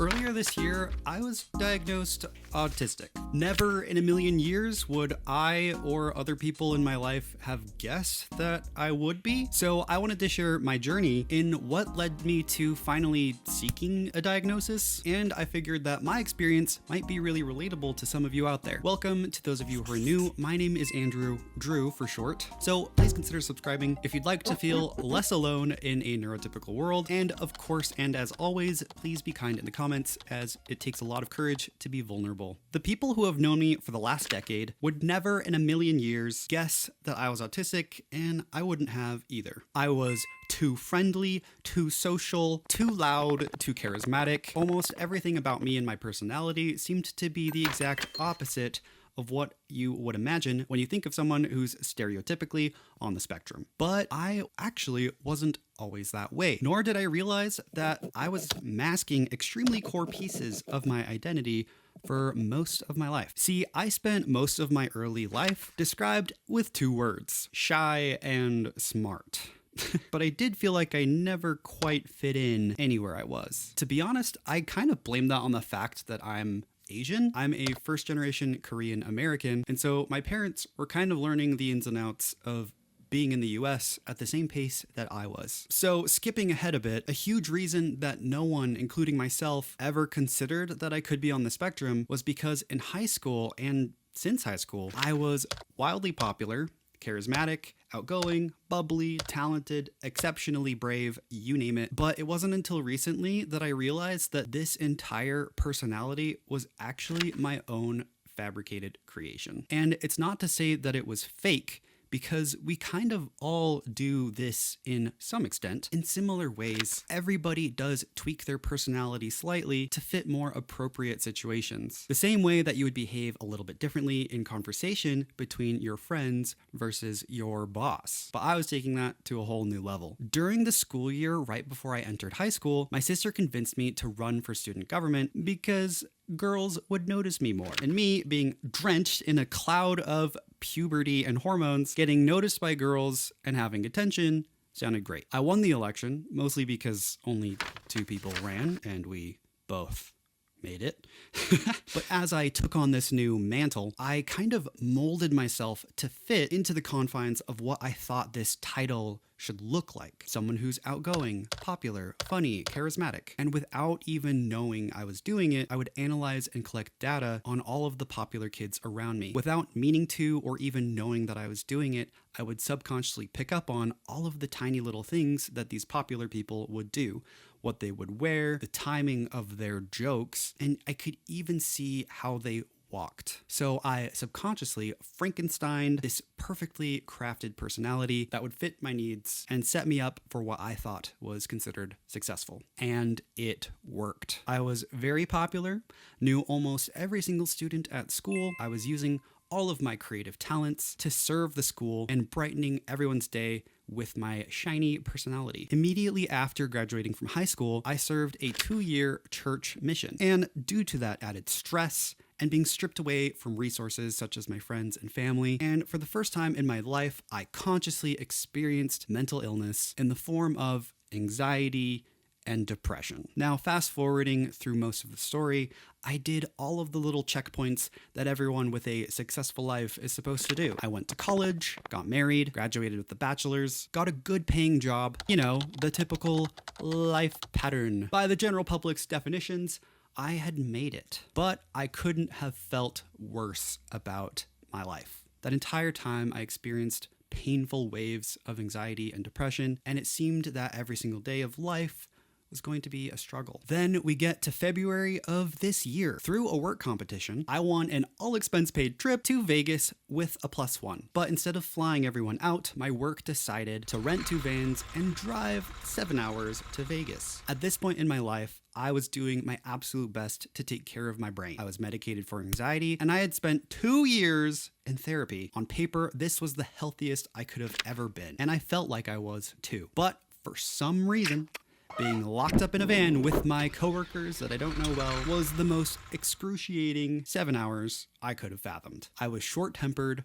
Earlier this year, I was diagnosed autistic. Never in a million years would I or other people in my life have guessed that I would be. So I wanted to share my journey in what led me to finally seeking a diagnosis, and I figured that my experience might be really relatable to some of you out there. Welcome to those of you who are new. My name is Andrew, Drew for short. So please consider subscribing if you'd like to feel less alone in a neurotypical world. And of course, and as always, please be kind in the comments, as it takes a lot of courage to be vulnerable. The people who have known me for the last decade would never in a million years guess that I was autistic, and I wouldn't have either. I was too friendly, too social, too loud, too charismatic. Almost everything about me and my personality seemed to be the exact opposite of what you would imagine when you think of someone who's stereotypically on the spectrum. But I actually wasn't always that way, nor did I realize that I was masking extremely core pieces of my identity for most of my life. See, I spent most of my early life described with two words: shy and smart. But I did feel like I never quite fit in anywhere I was. To be honest, I kind of blame that on the fact that I'm Asian. I'm a first-generation Korean American, and so my parents were kind of learning the ins and outs of being in the US at the same pace that I was. So skipping ahead a bit, a huge reason that no one, including myself, ever considered that I could be on the spectrum was because in high school, and since high school, I was wildly popular, charismatic, outgoing, bubbly, talented, exceptionally brave, you name it. But it wasn't until recently that I realized that this entire personality was actually my own fabricated creation. And it's not to say that it was fake, because we kind of all do this in some extent. In similar ways, everybody does tweak their personality slightly to fit more appropriate situations. The same way that you would behave a little bit differently in conversation between your friends versus your boss. But I was taking that to a whole new level. During the school year right before I entered high school, my sister convinced me to run for student government because girls would notice me more. And me, being drenched in a cloud of puberty and hormones, getting noticed by girls and having attention sounded great. I won the election, mostly because only two people ran and we both made it. But as I took on this new mantle, I kind of molded myself to fit into the confines of what I thought this title should look like. Someone who's outgoing, popular, funny, charismatic. And without even knowing I was doing it, I would analyze and collect data on all of the popular kids around me. Without meaning to or even knowing that I was doing it, I would subconsciously pick up on all of the tiny little things that these popular people would do, what they would wear, the timing of their jokes, and I could even see how they walked. So I subconsciously Frankensteined this perfectly crafted personality that would fit my needs and set me up for what I thought was considered successful. And it worked. I was very popular, knew almost every single student at school. I was using all of my creative talents to serve the school and brightening everyone's day with my shiny personality. Immediately after graduating from high school, I served a 2-year church mission. And due to that added stress and being stripped away from resources such as my friends and family, and for the first time in my life, I consciously experienced mental illness in the form of anxiety and depression. Now, fast forwarding through most of the story, I did all of the little checkpoints that everyone with a successful life is supposed to do. I went to college, got married, graduated with a bachelor's, got a good paying job, you know, the typical life pattern. By the general public's definitions, I had made it. But I couldn't have felt worse about my life. That entire time I experienced painful waves of anxiety and depression, and it seemed that every single day of life was going to be a struggle. Then we get to February of this year. Through a work competition, I won an all-expense-paid trip to Vegas with a +1. But instead of flying everyone out, my work decided to rent 2 vans and drive 7 hours to Vegas. At this point in my life, I was doing my absolute best to take care of my brain. I was medicated for anxiety, and I had spent 2 years in therapy. On paper, this was the healthiest I could have ever been, and I felt like I was too. But for some reason, being locked up in a van with my coworkers that I don't know well was the most excruciating 7 hours I could have fathomed. I was short-tempered,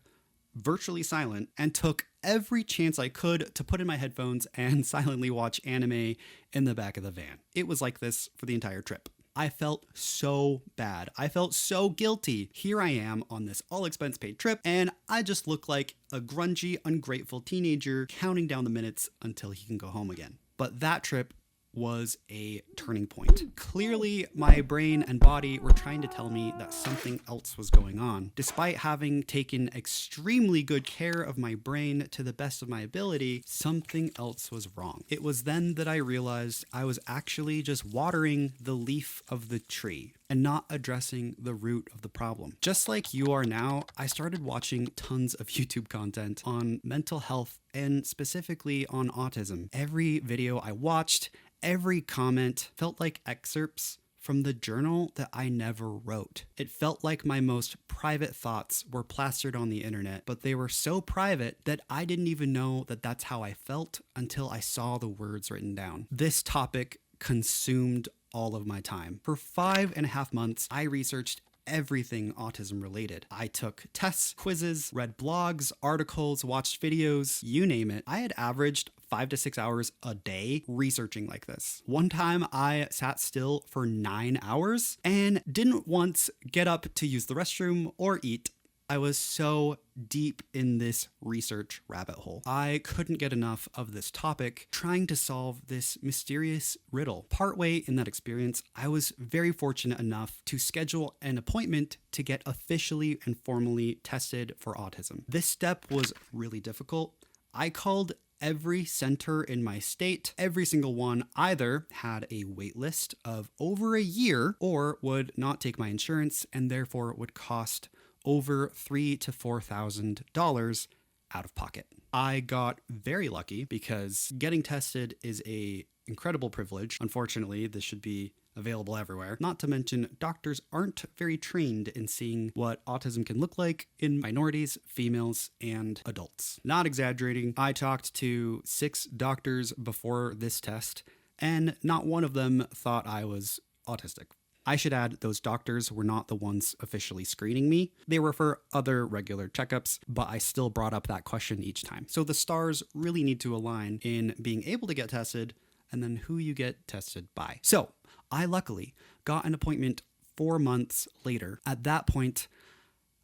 virtually silent, and took every chance I could to put in my headphones and silently watch anime in the back of the van. It was like this for the entire trip. I felt so bad. I felt so guilty. Here I am on this all expense paid trip, and I just look like a grungy, ungrateful teenager counting down the minutes until he can go home again. But that trip was a turning point. Clearly, my brain and body were trying to tell me that something else was going on. Despite having taken extremely good care of my brain to the best of my ability, something else was wrong. It was then that I realized I was actually just watering the leaf of the tree and not addressing the root of the problem. Just like you are now, I started watching tons of YouTube content on mental health and specifically on autism. Every video I watched, every comment felt like excerpts from the journal that I never wrote. It felt like my most private thoughts were plastered on the internet, but they were so private that I didn't even know that that's how I felt until I saw the words written down. This topic consumed all of my time. For 5.5 months, I researched everything autism related. I took tests, quizzes, read blogs, articles, watched videos, you name it. I had averaged 5 to 6 hours a day researching like this. One time I sat still for 9 hours and didn't once get up to use the restroom or eat. I was so deep in this research rabbit hole. I couldn't get enough of this topic, trying to solve this mysterious riddle. Partway in that experience, I was very fortunate enough to schedule an appointment to get officially and formally tested for autism. This step was really difficult. I called every center in my state. Every single one either had a wait list of over a year or would not take my insurance and therefore would cost over $3,000 to $4,000 out of pocket. I got very lucky because getting tested is an incredible privilege. Unfortunately, this should be available everywhere. Not to mention, doctors aren't very trained in seeing what autism can look like in minorities, females, and adults. Not exaggerating, I talked to 6 doctors before this test, and not one of them thought I was autistic. I should add, those doctors were not the ones officially screening me. They were for other regular checkups, but I still brought up that question each time. So the stars really need to align in being able to get tested and then who you get tested by. So I luckily got an appointment 4 months later. At that point,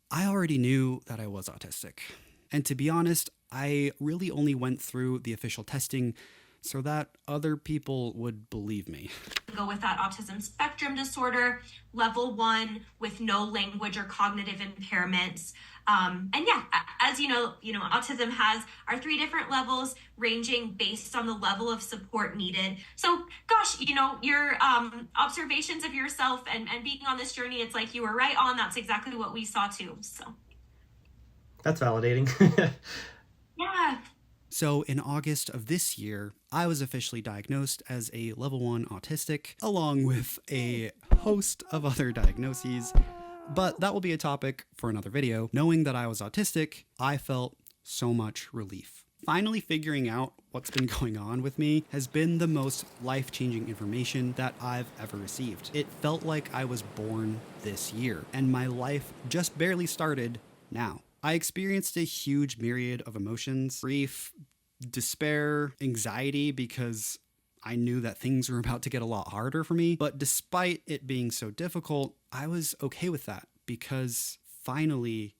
I already knew that I was autistic. And to be honest, I really only went through the official testing so that other people would believe me. Go with that autism spectrum disorder, level 1 with no language or cognitive impairments. And yeah, as you know, autism has our 3 different levels ranging based on the level of support needed. So gosh, your observations of yourself and being on this journey, it's like you were right on. That's exactly what we saw too. So that's validating. Yeah. So in August of this year, I was officially diagnosed as a level 1 autistic, along with a host of other diagnoses, but that will be a topic for another video. Knowing that I was autistic, I felt so much relief. Finally figuring out what's been going on with me has been the most life-changing information that I've ever received. It felt like I was born this year, and my life just barely started now. I experienced a huge myriad of emotions, grief, despair, anxiety, because I knew that things were about to get a lot harder for me. But despite it being so difficult, I was okay with that because finally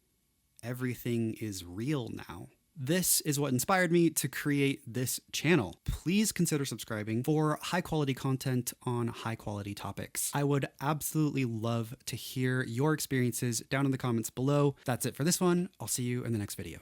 everything is real now. This is what inspired me to create this channel. Please consider subscribing for high quality content on high quality topics. I would absolutely love to hear your experiences down in the comments below. That's it for this one. I'll see you in the next video.